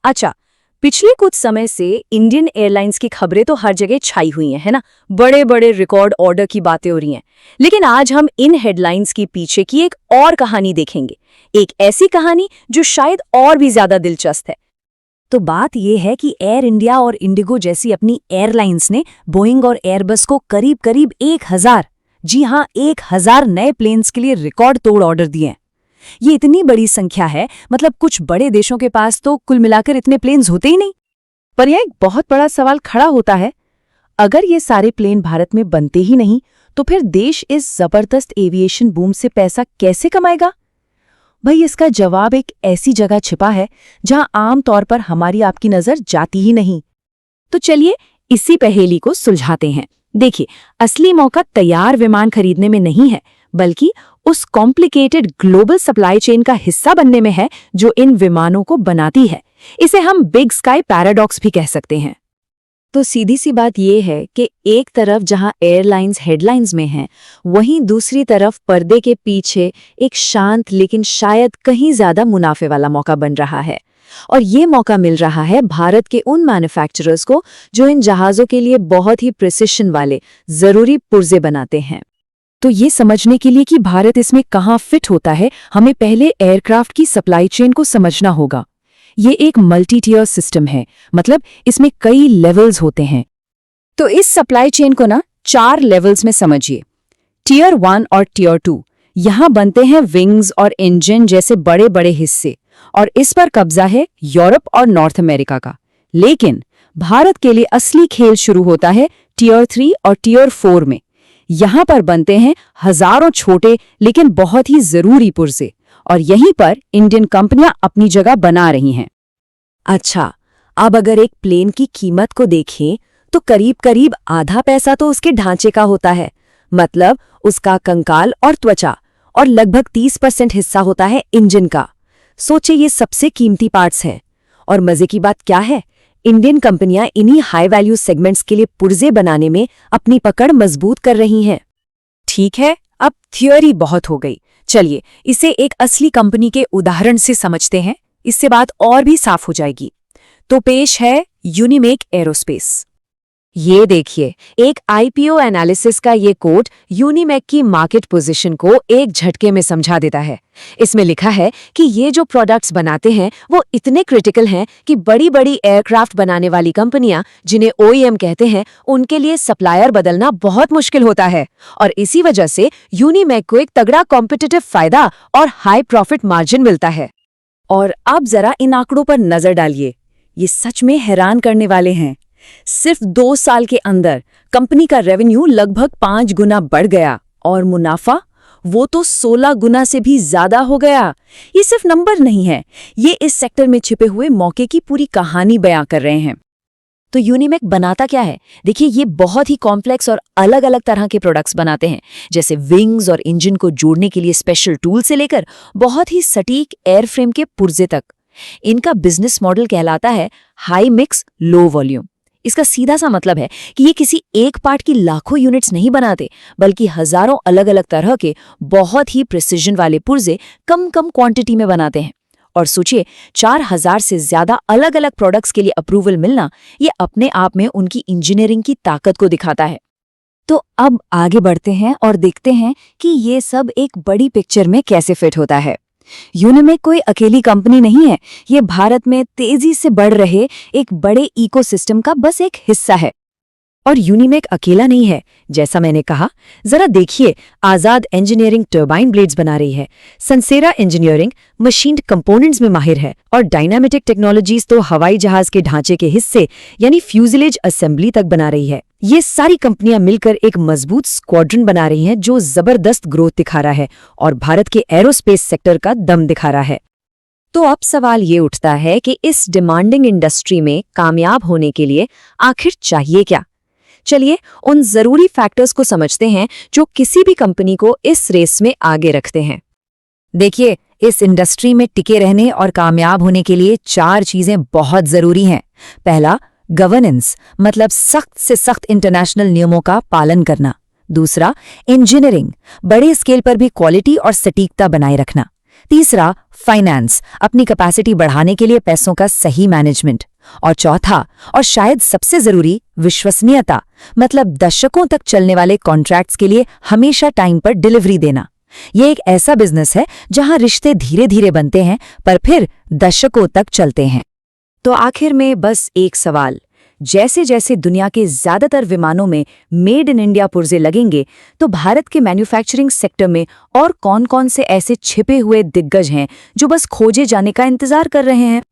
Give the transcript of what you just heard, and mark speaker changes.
Speaker 1: अच्छा, पिछले कुछ समय से इंडियन एयरलाइंस की खबरें तो हर जगह छाई हुई हैं, है ना। बड़े बड़े रिकॉर्ड ऑर्डर की बातें हो रही हैं। लेकिन आज हम इन हेडलाइंस की पीछे की एक और कहानी देखेंगे। एक ऐसी कहानी जो शायद और भी ज्यादा दिलचस्प है। तो बात यह है कि एयर इंडिया और इंडिगो जैसी अपनी एयरलाइंस ने बोइंग और एयरबस को करीब करीब 1000, जी हाँ 1000 नए प्लेन्स के लिए रिकॉर्ड तोड़ ऑर्डर दिए हैं। ये इतनी बड़ी संख्या है, मतलब कुछ बड़े देशों के पास तो कुल मिलाकर इतने प्लेन्स होते ही नहीं।
Speaker 2: पर यह एक बहुत बड़ा सवाल खड़ा होता है, अगर ये सारे प्लेन भारत में बनते ही नहीं तो फिर देश इस जबरदस्त एविएशन बूम से पैसा कैसे कमाएगा? भाई, इसका जवाब एक ऐसी जगह छिपा है जहां आम तौर पर हमारी आपकी नजर जाती ही नहीं।
Speaker 1: तो चलिए इसी पहेली को सुलझाते हैं। देखिए, असली मौका तैयार विमान खरीदने में नहीं है, बल्कि उस कॉम्प्लिकेटेड ग्लोबल सप्लाई चेन का हिस्सा बनने में है जो इन विमानों को बनाती है। इसे हम बिग स्काई पैराडॉक्स भी कह सकते हैं। तो सीधी सी बात यह है कि एक तरफ जहां एयरलाइंस हेडलाइंस में हैं, वहीं दूसरी तरफ पर्दे के पीछे एक शांत लेकिन शायद कहीं ज्यादा मुनाफे वाला मौका बन रहा है। और ये मौका मिल रहा है भारत के उन मैन्युफैक्चरर्स को जो इन जहाज़ों के लिए बहुत ही प्रिसिशन वाले जरूरी पुर्जे बनाते हैं। तो ये समझने के लिए कि भारत इसमें कहाँ फिट होता है, हमें पहले एयरक्राफ्ट की सप्लाई चेन को समझना होगा। ये एक मल्टी टियर सिस्टम है, मतलब इसमें कई लेवल्स होते हैं। तो इस सप्लाई चेन को ना 4 लेवल्स में समझिए। टियर 1 और टियर 2, यहाँ बनते हैं विंग्स और इंजन जैसे बड़े बड़े हिस्से, और इस पर कब्जा है यूरोप और नॉर्थ अमेरिका का। लेकिन भारत के लिए असली खेल शुरू होता है टियर 3 और टियर 4 में। यहाँ पर बनते हैं हजारों छोटे लेकिन बहुत ही जरूरी पुर्जे, और यहीं पर इंडियन कंपनियां अपनी जगह बना रही हैं। अच्छा, अब अगर एक प्लेन की कीमत को देखें तो करीब करीब आधा पैसा तो उसके ढांचे का होता है, मतलब उसका कंकाल और त्वचा, और लगभग 30% हिस्सा होता है इंजन का। सोचे, ये सबसे कीमती पार्ट्स हैं। और मजे की बात क्या है, इंडियन कंपनियां इन्हीं हाई वैल्यू सेगमेंट्स के लिए पुर्जे बनाने में अपनी पकड़ मजबूत कर रही हैं। ठीक है, अब थियोरी बहुत हो गई। चलिए इसे एक असली कंपनी के उदाहरण से समझते हैं, इससे बात और भी साफ हो जाएगी। तो पेश है यूनिमेक एरोस्पेस। ये देखिए, एक आईपीओ एनालिसिस का ये कोड यूनिमेक की मार्केट पोजीशन को एक झटके में समझा देता है। इसमें लिखा है कि ये जो प्रोडक्ट्स बनाते हैं वो इतने क्रिटिकल हैं कि बड़ी बड़ी एयरक्राफ्ट बनाने वाली कंपनियां, जिन्हें ओईएम कहते हैं, उनके लिए सप्लायर बदलना बहुत मुश्किल होता है। और इसी वजह से यूनिमेक को एक तगड़ा कॉम्पिटिटिव फायदा और हाई प्रॉफिट मार्जिन मिलता है। और अब जरा इन आंकड़ों पर नजर डालिए, ये सच में हैरान करने वाले हैं। सिर्फ 2 साल के अंदर कंपनी का रेवेन्यू लगभग 5 गुना बढ़ गया, और मुनाफा वो तो 16 गुना से भी ज्यादा हो गया। ये सिर्फ नंबर नहीं है, ये इस सेक्टर में छिपे हुए मौके की पूरी कहानी बयां कर रहे हैं। तो यूनिमेक बनाता क्या है? देखिए, ये बहुत ही कॉम्प्लेक्स और अलग अलग तरह के प्रोडक्ट्स बनाते हैं, जैसे विंग्स और इंजन को जोड़ने के लिए स्पेशल टूल से लेकर बहुत ही सटीक एयरफ्रेम के पुर्जे तक। इनका बिजनेस मॉडल कहलाता है हाई मिक्स लो वॉल्यूम। इसका सीधा सा मतलब है कि ये किसी एक पार्ट की लाखों यूनिट्स नहीं बनाते, बल्कि हजारों अलग अलग तरह के बहुत ही प्रिसिजन वाले पुर्जे कम कम क्वांटिटी में बनाते हैं। और सोचिए, 4000 से ज्यादा अलग अलग प्रोडक्ट्स के लिए अप्रूवल मिलना, ये अपने आप में उनकी इंजीनियरिंग की ताकत को दिखाता है। तो अब आगे बढ़ते हैं और देखते हैं कि ये सब एक बड़ी पिक्चर में कैसे फिट होता है। यूनिमेक कोई अकेली कंपनी नहीं है, ये भारत में तेजी से बढ़ रहे एक बड़े इकोसिस्टम का बस एक हिस्सा है। और यूनिमेक अकेला नहीं है, जैसा मैंने कहा। जरा देखिए, आजाद इंजीनियरिंग टर्बाइन ब्लेड्स बना रही है, संसेरा इंजीनियरिंग मशीन्ड कंपोनेंट्स में माहिर है, और डायनामिटिक टेक्नोलॉजीज तो हवाई जहाज के ढांचे के हिस्से यानी फ्यूजलेज असेंबली तक बना रही है। ये सारी कंपनियां मिलकर एक मजबूत स्क्वाड्रन बना रही हैं जो जबरदस्त ग्रोथ दिखा रहा है और भारत के एरोस्पेस सेक्टर का दम दिखा रहा है। तो अब सवाल ये उठता है कि इस डिमांडिंग इंडस्ट्री में कामयाब होने के लिए आखिर चाहिए क्या? चलिए उन जरूरी फैक्टर्स को समझते हैं जो किसी भी कंपनी को इस रेस में आगे रखते हैं। देखिए, इस इंडस्ट्री में टिके रहने और कामयाब होने के लिए 4 चीजें बहुत जरूरी हैं। पहला, गवर्नेंस, मतलब सख्त से सख्त इंटरनेशनल नियमों का पालन करना। दूसरा, इंजीनियरिंग, बड़े स्केल पर भी क्वालिटी और सटीकता बनाए रखना। तीसरा, फाइनेंस, अपनी कैपेसिटी बढ़ाने के लिए पैसों का सही मैनेजमेंट। और चौथा, और शायद सबसे जरूरी, विश्वसनीयता, मतलब दशकों तक चलने वाले कॉन्ट्रैक्ट्स के लिए हमेशा टाइम पर डिलीवरी देना। ये एक ऐसा बिजनेस है जहां रिश्ते धीरे धीरे बनते हैं पर फिर दशकों तक चलते हैं। तो आखिर में बस एक सवाल, जैसे जैसे दुनिया के ज्यादातर विमानों में मेड इन इंडिया पुर्जे लगेंगे, तो भारत के मैन्युफैक्चरिंग सेक्टर में और कौन-कौन से ऐसे छिपे हुए दिग्गज हैं जो बस खोजे जाने का इंतजार कर रहे हैं?